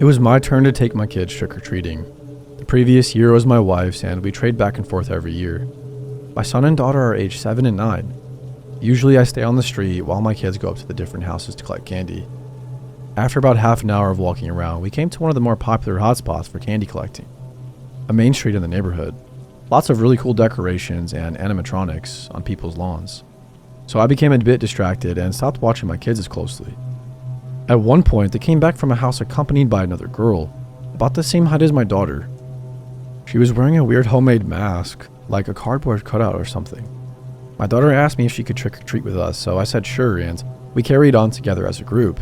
It was my turn to take my kids trick-or-treating. The previous year was my wife's, and we trade back and forth every year. My son and daughter are age 7 and 9. Usually I stay on the street while my kids go up to the different houses to collect candy. After about half an hour of walking around, we came to one of the more popular hotspots for candy collecting. A main street in the neighborhood. Lots of really cool decorations and animatronics on people's lawns. So I became a bit distracted and stopped watching my kids as closely. At one point, they came back from a house accompanied by another girl, about the same height as my daughter. She was wearing a weird homemade mask, like a cardboard cutout or something. My daughter asked me if she could trick-or-treat with us, so I said sure, and we carried on together as a group.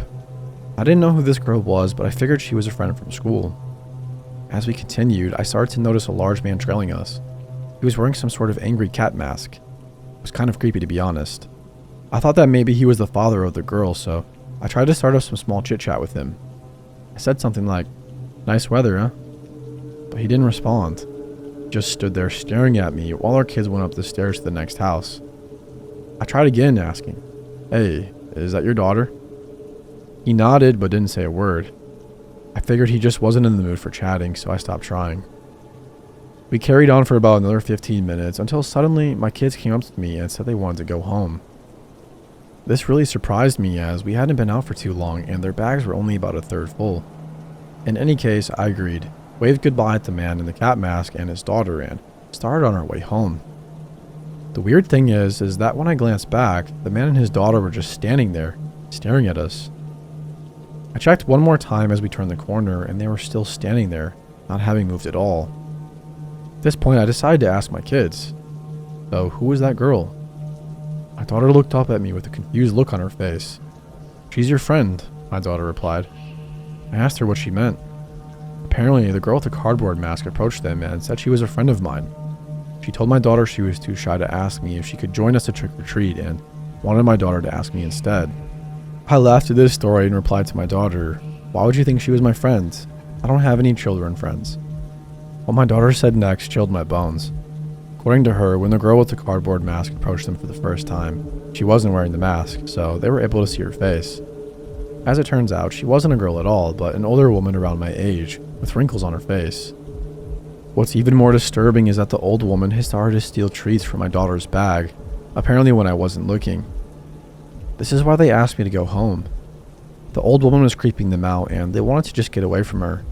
I didn't know who this girl was, but I figured she was a friend from school. As we continued, I started to notice a large man trailing us. He was wearing some sort of angry cat mask. It was kind of creepy, to be honest. I thought that maybe he was the father of the girl, so I tried to start up some small chit-chat with him. I said something like, "Nice weather, huh?" But he didn't respond. He just stood there staring at me while our kids went up the stairs to the next house. I tried again, asking, "Hey, is that your daughter?" He nodded but didn't say a word. I figured he just wasn't in the mood for chatting, so I stopped trying. We carried on for about another 15 minutes until suddenly my kids came up to me and said they wanted to go home. This really surprised me as we hadn't been out for too long and their bags were only about a third full. In any case, I agreed, waved goodbye at the man in the cat mask and his daughter, and started on our way home. The weird thing is that when I glanced back, the man and his daughter were just standing there, staring at us. I checked one more time as we turned the corner, and they were still standing there, not having moved at all. At this point, I decided to ask my kids, "So, who was that girl?" My daughter looked up at me with a confused look on her face. "She's your friend," my daughter replied. I asked her what she meant. Apparently, the girl with the cardboard mask approached them and said she was a friend of mine. She told my daughter she was too shy to ask me if she could join us to trick-or-treat and wanted my daughter to ask me instead. I laughed at this story and replied to my daughter, "Why would you think she was my friend? I don't have any children friends." What my daughter said next chilled my bones. According to her, when the girl with the cardboard mask approached them for the first time, she wasn't wearing the mask, so they were able to see her face. As it turns out, she wasn't a girl at all, but an older woman around my age, with wrinkles on her face. What's even more disturbing is that the old woman had started to steal treats from my daughter's bag, apparently when I wasn't looking. This is why they asked me to go home. The old woman was creeping them out, and they wanted to just get away from her.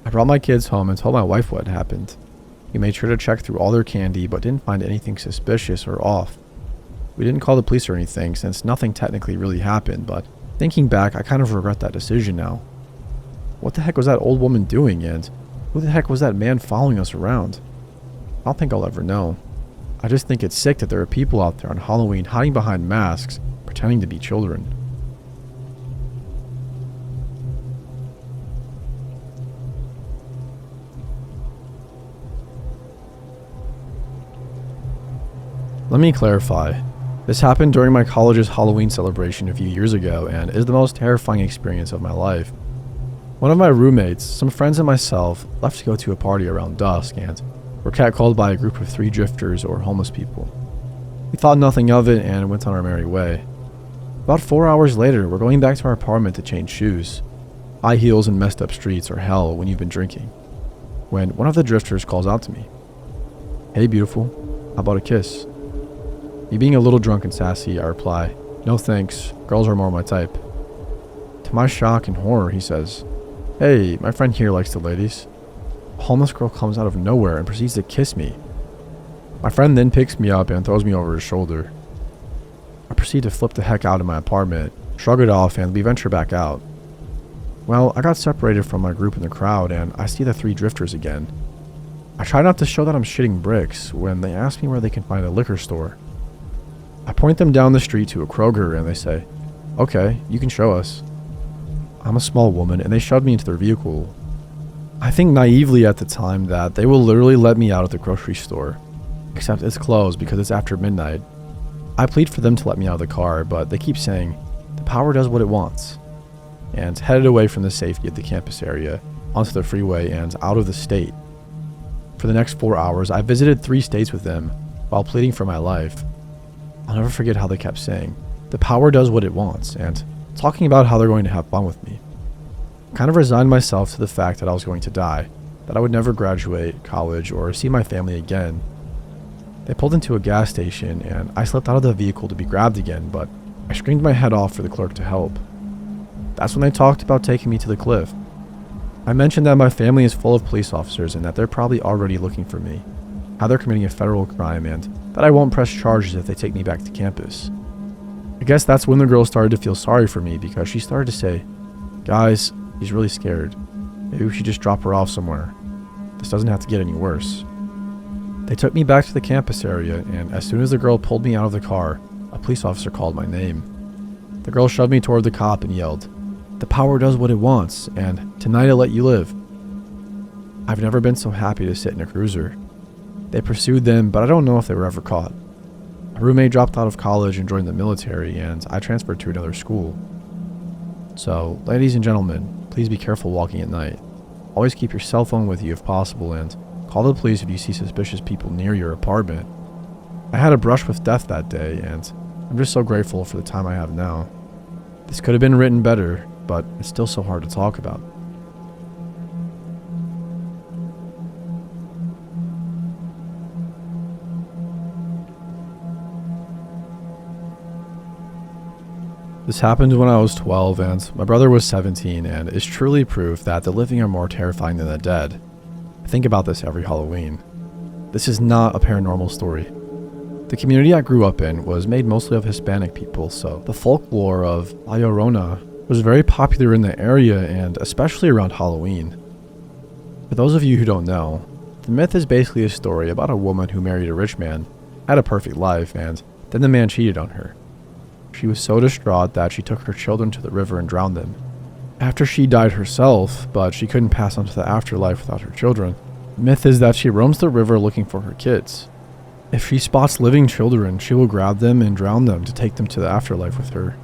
I brought my kids home and told my wife what had happened. We made sure to check through all their candy, but didn't find anything suspicious or off. We didn't call the police or anything, since nothing technically really happened, but thinking back, I kind of regret that decision now. What the heck was that old woman doing, and who the heck was that man following us around? I don't think I'll ever know. I just think it's sick that there are people out there on Halloween hiding behind masks, pretending to be children. Let me clarify. This happened during my college's Halloween celebration a few years ago and is the most terrifying experience of my life. One of my roommates, some friends and myself left to go to a party around dusk and were catcalled by a group of 3 drifters or homeless people. We thought nothing of it and went on our merry way. About 4 hours later, we're going back to our apartment to change shoes. High heels and messed up streets are hell when you've been drinking. When one of the drifters calls out to me, "Hey beautiful, how about a kiss?" Me being a little drunk and sassy, I reply, "No thanks, girls are more my type." To my shock and horror, he says, "Hey, my friend here likes the ladies." A homeless girl comes out of nowhere and proceeds to kiss me. My friend then picks me up and throws me over his shoulder. I proceed to flip the heck out of my apartment, shrug it off, and we venture back out. Well, I got separated from my group in the crowd and I see the 3 drifters again. I try not to show that I'm shitting bricks when they ask me where they can find a liquor store. I point them down the street to a Kroger and they say, "Okay, you can show us." I'm a small woman and they shoved me into their vehicle. I think naively at the time that they will literally let me out of the grocery store, except it's closed because it's after midnight. I plead for them to let me out of the car, but they keep saying, "The power does what it wants," and headed away from the safety of the campus area, onto the freeway and out of the state. For the next 4 hours, I visited 3 states with them while pleading for my life. I'll never forget how they kept saying, "The power does what it wants," and talking about how they're going to have fun with me. I kind of resigned myself to the fact that I was going to die, that I would never graduate college or see my family again. They pulled into a gas station and I slipped out of the vehicle to be grabbed again, but I screamed my head off for the clerk to help. That's when they talked about taking me to the cliff. I mentioned that my family is full of police officers and that they're probably already looking for me, how they're committing a federal crime, and that I won't press charges if they take me back to campus. I guess that's when the girl started to feel sorry for me because she started to say, "Guys, he's really scared. Maybe we should just drop her off somewhere. This doesn't have to get any worse." They took me back to the campus area, and as soon as the girl pulled me out of the car, a police officer called my name. The girl shoved me toward the cop and yelled, "The power does what it wants, and tonight I'll let you live." I've never been so happy to sit in a cruiser. They pursued them, but I don't know if they were ever caught. My roommate dropped out of college and joined the military, and I transferred to another school. So, ladies and gentlemen, please be careful walking at night. Always keep your cell phone with you if possible, and call the police if you see suspicious people near your apartment. I had a brush with death that day, and I'm just so grateful for the time I have now. This could have been written better, but it's still so hard to talk about. This happened when I was 12 and my brother was 17, and is truly proof that the living are more terrifying than the dead. I think about this every Halloween. This is not a paranormal story. The community I grew up in was made mostly of Hispanic people, so the folklore of La Llorona was very popular in the area and especially around Halloween. For those of you who don't know, the myth is basically a story about a woman who married a rich man, had a perfect life, and then the man cheated on her. She was so distraught that she took her children to the river and drowned them. After she died herself, but she couldn't pass on to the afterlife without her children, the myth is that she roams the river looking for her kids. If she spots living children, she will grab them and drown them to take them to the afterlife with her.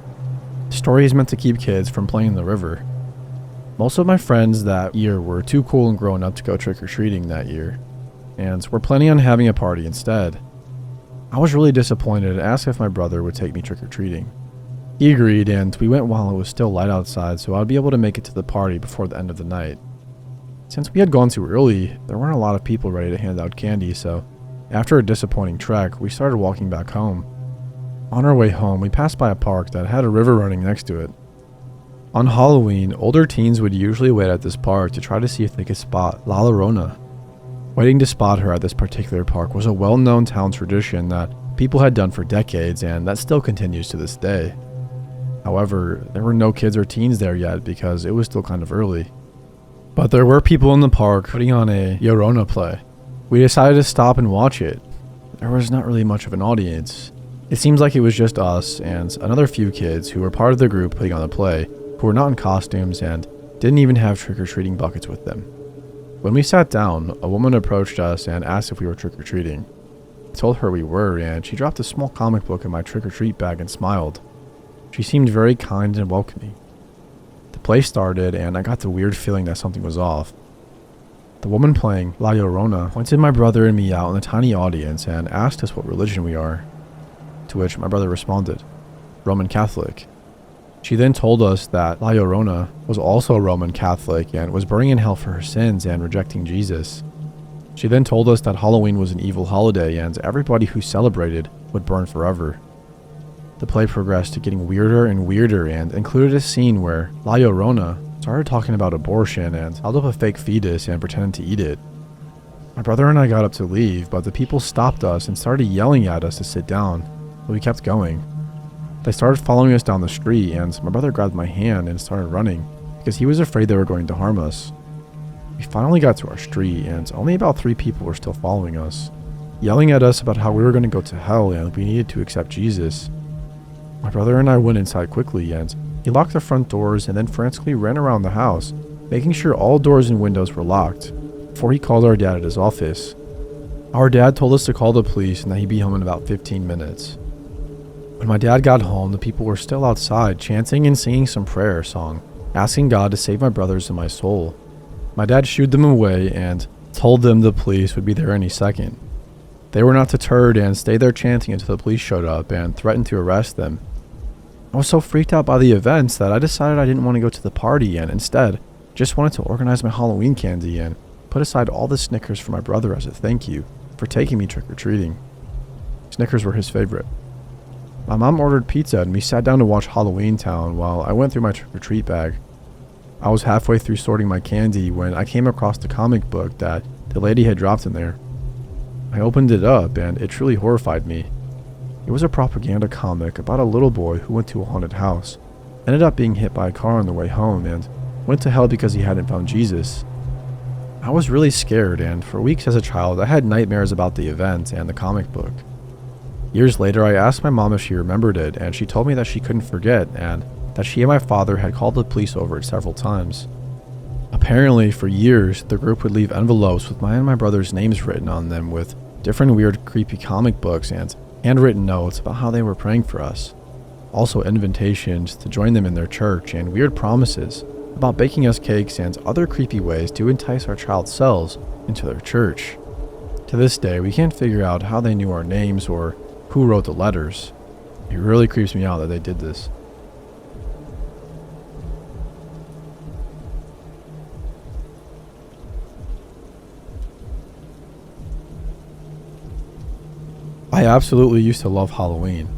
The story is meant to keep kids from playing in the river. Most of my friends that year were too cool and grown up to go trick-or-treating that year, and were planning on having a party instead. I was really disappointed and asked if my brother would take me trick-or-treating. He agreed, and we went while it was still light outside so I'd be able to make it to the party before the end of the night. Since we had gone too early, there weren't a lot of people ready to hand out candy, so after a disappointing trek, we started walking back home. On our way home, we passed by a park that had a river running next to it. On Halloween, older teens would usually wait at this park to try to see if they could spot La Llorona. Waiting to spot her at this particular park was a well-known town tradition that people had done for decades and that still continues to this day. However, there were no kids or teens there yet because it was still kind of early. But there were people in the park putting on a Llorona play. We decided to stop and watch it. There was not really much of an audience. It seems like it was just us and another few kids who were part of the group putting on the play, who were not in costumes and didn't even have trick-or-treating buckets with them. When we sat down, a woman approached us and asked if we were trick-or-treating. I told her we were, and she dropped a small comic book in my trick-or-treat bag and smiled. She seemed very kind and welcoming. The play started, and I got the weird feeling that something was off. The woman playing La Llorona pointed my brother and me out in the tiny audience and asked us what religion we are, to which my brother responded, "Roman Catholic." She then told us that La Llorona was also a Roman Catholic and was burning in hell for her sins and rejecting Jesus. She then told us that Halloween was an evil holiday and everybody who celebrated would burn forever. The play progressed to getting weirder and weirder and included a scene where La Llorona started talking about abortion and held up a fake fetus and pretended to eat it. My brother and I got up to leave, but the people stopped us and started yelling at us to sit down, but we kept going. They started following us down the street, and my brother grabbed my hand and started running because he was afraid they were going to harm us. We finally got to our street, and only about 3 people were still following us, yelling at us about how we were going to go to hell and we needed to accept Jesus. My brother and I went inside quickly, and he locked the front doors and then frantically ran around the house, making sure all doors and windows were locked, before he called our dad at his office. Our dad told us to call the police and that he'd be home in about 15 minutes. When my dad got home, the people were still outside chanting and singing some prayer song, asking God to save my brothers and my soul. My dad shooed them away and told them the police would be there any second. They were not deterred and stayed there chanting until the police showed up and threatened to arrest them. I was so freaked out by the events that I decided I didn't want to go to the party and instead Just wanted to organize my Halloween candy and put aside all the Snickers for my brother as a thank you for taking me trick-or-treating. Snickers were his favorite. My mom ordered pizza and we sat down to watch Halloween Town while I went through my trick-or-treat bag. I was halfway through sorting my candy when I came across the comic book that the lady had dropped in there. I opened it up and it truly horrified me. It was a propaganda comic about a little boy who went to a haunted house, ended up being hit by a car on the way home, and went to hell because he hadn't found Jesus. I was really scared, and for weeks as a child I had nightmares about the event and the comic book. Years later, I asked my mom if she remembered it, and she told me that she couldn't forget and that she and my father had called the police over it several times. Apparently, for years, the group would leave envelopes with my and my brother's names written on them with different weird, creepy comic books and handwritten notes about how they were praying for us. Also invitations to join them in their church and weird promises about baking us cakes and other creepy ways to entice our child selves into their church. To this day, we can't figure out how they knew our names or who wrote the letters. It really creeps me out that they did this. I absolutely used to love Halloween.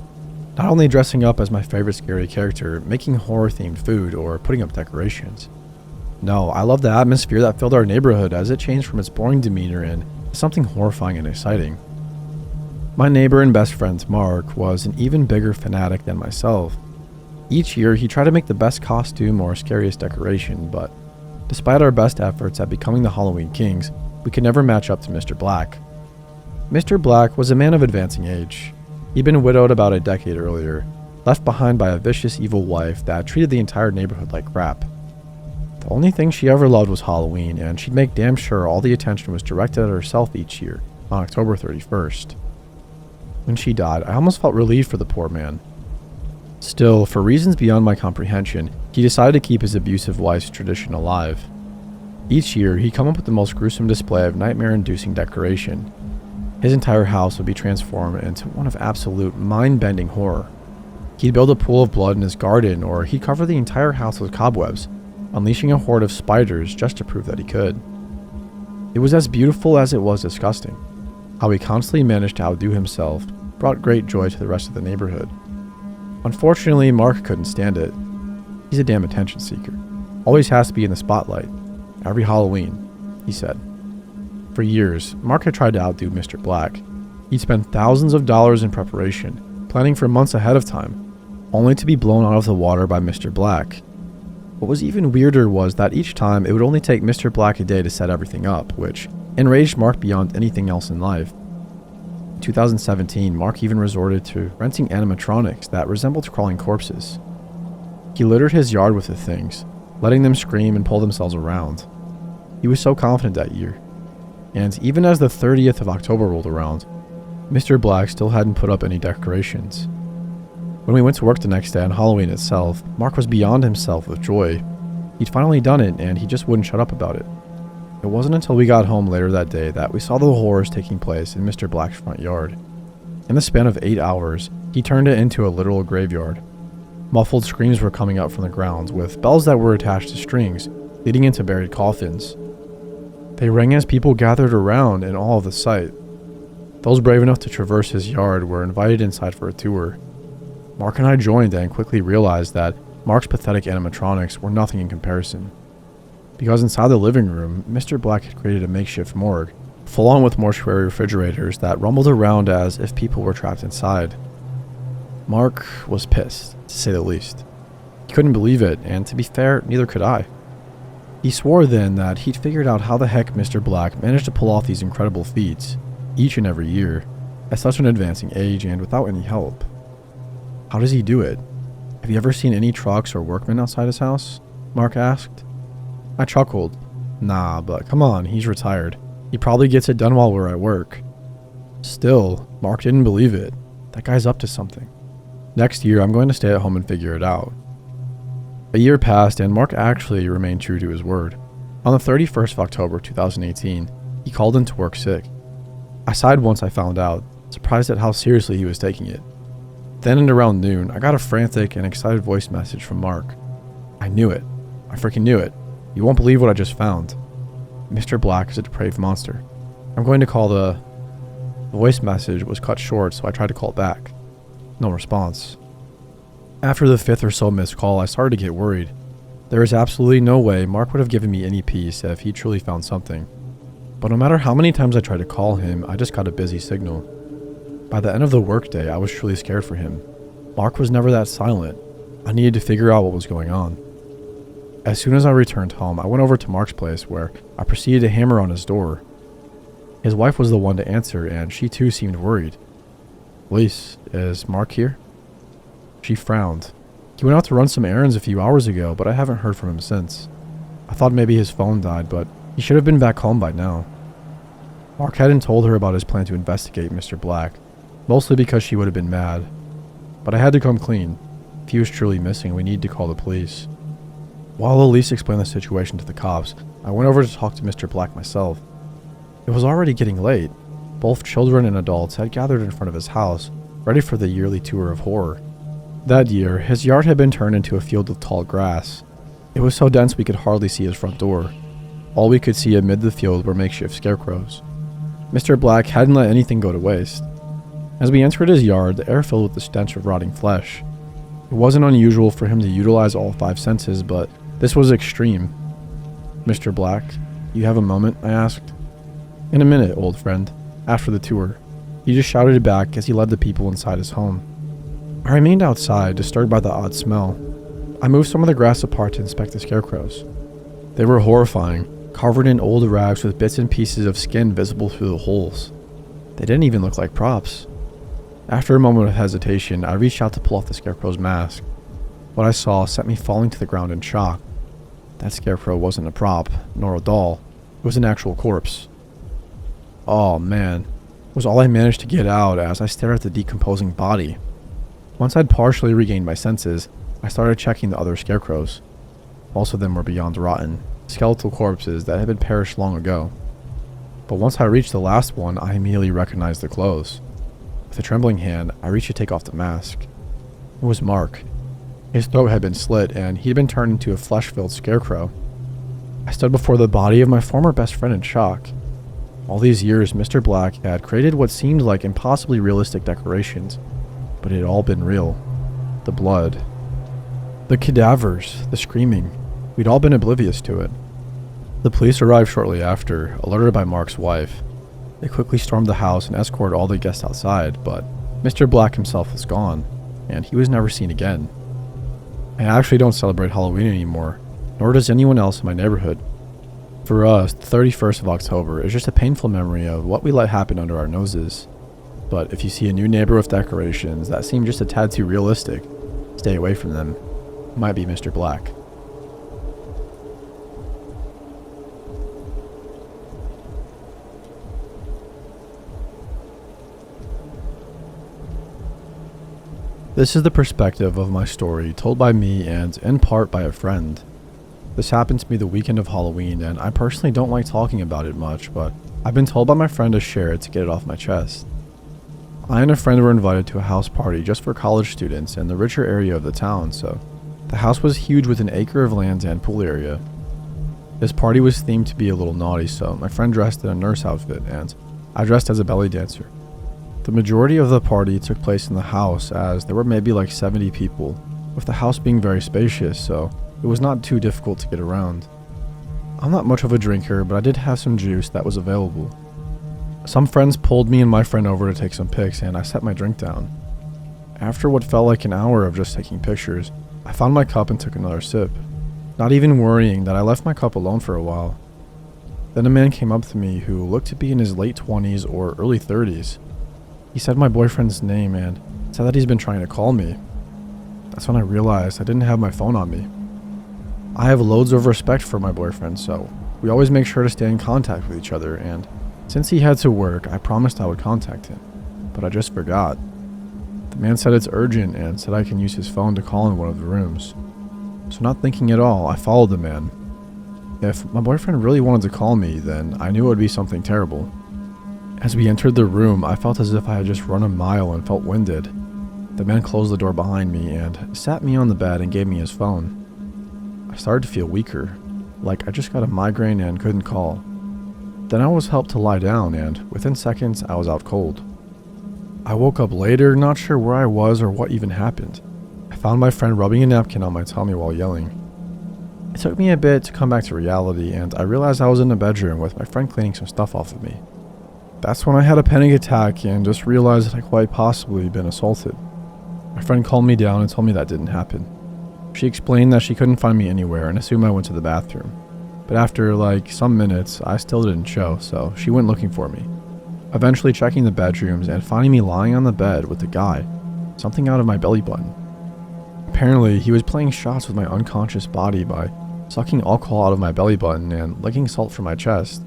Not only dressing up as my favorite scary character, making horror-themed food, or putting up decorations. No, I loved the atmosphere that filled our neighborhood as it changed from its boring demeanor into something horrifying and exciting. My neighbor and best friend, Mark, was an even bigger fanatic than myself. Each year, he tried to make the best costume or scariest decoration, but despite our best efforts at becoming the Halloween Kings, we could never match up to Mr. Black. Mr. Black was a man of advancing age. He'd been widowed about a decade earlier, left behind by a vicious, evil wife that treated the entire neighborhood like crap. The only thing she ever loved was Halloween, and she'd make damn sure all the attention was directed at herself each year, on October 31st. When she died, I almost felt relieved for the poor man. Still, for reasons beyond my comprehension, he decided to keep his abusive wife's tradition alive. Each year, he'd come up with the most gruesome display of nightmare-inducing decoration. His entire house would be transformed into one of absolute mind-bending horror. He'd build a pool of blood in his garden, or he'd cover the entire house with cobwebs, unleashing a horde of spiders just to prove that he could. It was as beautiful as it was disgusting. How he constantly managed to outdo himself brought great joy to the rest of the neighborhood. Unfortunately, Mark couldn't stand it. He's a damn attention seeker. Always has to be in the spotlight. Every Halloween, he said. For years, Mark had tried to outdo Mr. Black. He'd spent thousands of dollars in preparation, planning for months ahead of time, only to be blown out of the water by Mr. Black. What was even weirder was that each time it would only take Mr. Black a day to set everything up, which enraged Mark beyond anything else in life. In 2017, Mark even resorted to renting animatronics that resembled crawling corpses. He littered his yard with the things, letting them scream and pull themselves around. He was so confident that year. And even as the 30th of October rolled around, Mr. Black still hadn't put up any decorations. When we went to work the next day on Halloween itself, Mark was beyond himself with joy. He'd finally done it, and he just wouldn't shut up about it. It wasn't until we got home later that day that we saw the horrors taking place in Mr. Black's front yard. In the span of 8 hours, he turned it into a literal graveyard. Muffled screams were coming up from the ground, with bells that were attached to strings, leading into buried coffins. They rang as people gathered around in awe of the sight. Those brave enough to traverse his yard were invited inside for a tour. Mark and I joined and quickly realized that Mark's pathetic animatronics were nothing in comparison. Because inside the living room, Mr. Black had created a makeshift morgue, full on with mortuary refrigerators that rumbled around as if people were trapped inside. Mark was pissed, to say the least. He couldn't believe it, and to be fair, neither could I. He swore then that he'd figured out how the heck Mr. Black managed to pull off these incredible feats, each and every year, at such an advancing age and without any help. How does he do it? Have you ever seen any trucks or workmen outside his house? Mark asked. I chuckled. Nah, but come on, he's retired. He probably gets it done while we're at work. Still, Mark didn't believe it. That guy's up to something. Next year, I'm going to stay at home and figure it out. A year passed, and Mark actually remained true to his word. On the 31st of October 2018, he called in to work sick. I sighed once I found out, surprised at how seriously he was taking it. Then at around noon, I got a frantic and excited voice message from Mark. I knew it. I freaking knew it. You won't believe what I just found. Mr. Black is a depraved monster. I'm going to call the voice message was cut short, so I tried to call back. No response. After the 5th or so missed call, I started to get worried. There is absolutely no way Mark would have given me any peace if he truly found something. But no matter how many times I tried to call him, I just got a busy signal. By the end of the workday, I was truly scared for him. Mark was never that silent. I needed to figure out what was going on. As soon as I returned home, I went over to Mark's place where I proceeded to hammer on his door. His wife was the one to answer, and she too seemed worried. "Police, is Mark here?" She frowned. "He went out to run some errands a few hours ago, but I haven't heard from him since. I thought maybe his phone died, but he should have been back home by now." Mark hadn't told her about his plan to investigate Mr. Black, mostly because she would have been mad. But I had to come clean. If he was truly missing, we needed to call the police. While Elise explained the situation to the cops, I went over to talk to Mr. Black myself. It was already getting late. Both children and adults had gathered in front of his house, ready for the yearly tour of horror. That year, his yard had been turned into a field of tall grass. It was so dense we could hardly see his front door. All we could see amid the field were makeshift scarecrows. Mr. Black hadn't let anything go to waste. As we entered his yard, the air filled with the stench of rotting flesh. It wasn't unusual for him to utilize all 5 senses, but this was extreme. "Mr. Black, you have a moment?" I asked. "In a minute, old friend. After the tour," he just shouted back as he led the people inside his home. I remained outside, disturbed by the odd smell. I moved some of the grass apart to inspect the scarecrows. They were horrifying, covered in old rags with bits and pieces of skin visible through the holes. They didn't even look like props. After a moment of hesitation, I reached out to pull off the scarecrow's mask. What I saw sent me falling to the ground in shock. That scarecrow wasn't a prop, nor a doll. It was an actual corpse. "Oh man," was all I managed to get out as I stared at the decomposing body. Once I'd partially regained my senses, I started checking the other scarecrows. Most of them were beyond rotten, skeletal corpses that had been perished long ago. But once I reached the last one, I immediately recognized the clothes. With a trembling hand, I reached to take off the mask. It was Mark. His throat had been slit, and he had been turned into a flesh-filled scarecrow. I stood before the body of my former best friend in shock. All these years, Mr. Black had created what seemed like impossibly realistic decorations, but it had all been real. The blood, the cadavers, the screaming, we'd all been oblivious to it. The police arrived shortly after, alerted by Mark's wife. They quickly stormed the house and escorted all the guests outside, but Mr. Black himself was gone, and he was never seen again. I actually don't celebrate Halloween anymore, nor does anyone else in my neighborhood. For us, the 31st of October is just a painful memory of what we let happen under our noses. But if you see a new neighbor with decorations that seem just a tad too realistic, stay away from them. It might be Mr. Black. This is the perspective of my story told by me and in part by a friend. This happened to me the weekend of Halloween, and I personally don't like talking about it much, but I've been told by my friend to share it to get it off my chest. I and a friend were invited to a house party just for college students in the richer area of the town, so the house was huge with an acre of land and pool area. This party was themed to be a little naughty, so my friend dressed in a nurse outfit and I dressed as a belly dancer. The majority of the party took place in the house, as there were maybe like 70 people, with the house being very spacious, so it was not too difficult to get around. I'm not much of a drinker, but I did have some juice that was available. Some friends pulled me and my friend over to take some pics, and I set my drink down. After what felt like an hour of just taking pictures, I found my cup and took another sip, not even worrying that I left my cup alone for a while. Then a man came up to me who looked to be in his late 20s or early 30s. He said my boyfriend's name and said that he's been trying to call me. That's when I realized I didn't have my phone on me. I have loads of respect for my boyfriend, so we always make sure to stay in contact with each other, and since he had to work, I promised I would contact him, but I just forgot. The man said it's urgent and said I can use his phone to call in one of the rooms. So not thinking at all, I followed the man. If my boyfriend really wanted to call me, then I knew it would be something terrible. As we entered the room, I felt as if I had just run a mile and felt winded. The man closed the door behind me and sat me on the bed and gave me his phone. I started to feel weaker, like I just got a migraine and couldn't call. Then I was helped to lie down, and within seconds I was out cold. I woke up later, not sure where I was or what even happened. I found my friend rubbing a napkin on my tummy while yelling. It took me a bit to come back to reality, and I realized I was in the bedroom with my friend cleaning some stuff off of me. That's when I had a panic attack and just realized that I quite possibly been assaulted. My friend calmed me down and told me that didn't happen. She explained that she couldn't find me anywhere and assumed I went to the bathroom. But after some minutes, I still didn't show, so she went looking for me. Eventually checking the bedrooms and finding me lying on the bed with a guy, something out of my belly button. Apparently, he was playing shots with my unconscious body by sucking alcohol out of my belly button and licking salt from my chest.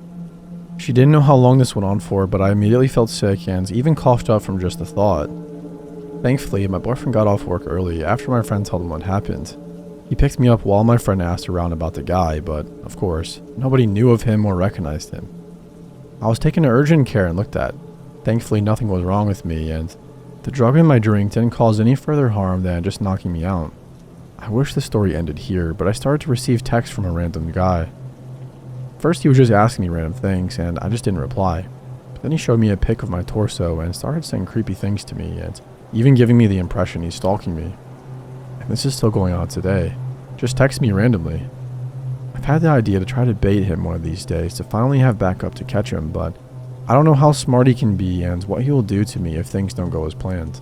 She didn't know how long this went on for, but I immediately felt sick and even coughed up from just the thought. Thankfully, my boyfriend got off work early after my friend told him what happened. He picked me up while my friend asked around about the guy, but, of course, nobody knew of him or recognized him. I was taken to urgent care and looked at. Thankfully, nothing was wrong with me, and the drug in my drink didn't cause any further harm than just knocking me out. I wish the story ended here, but I started to receive texts from a random guy. First, he was just asking me random things, and I just didn't reply. But then he showed me a pic of my torso and started saying creepy things to me, and even giving me the impression he's stalking me. And this is still going on today. Just text me randomly. I've had the idea to try to bait him one of these days to finally have backup to catch him, but I don't know how smart he can be and what he will do to me if things don't go as planned.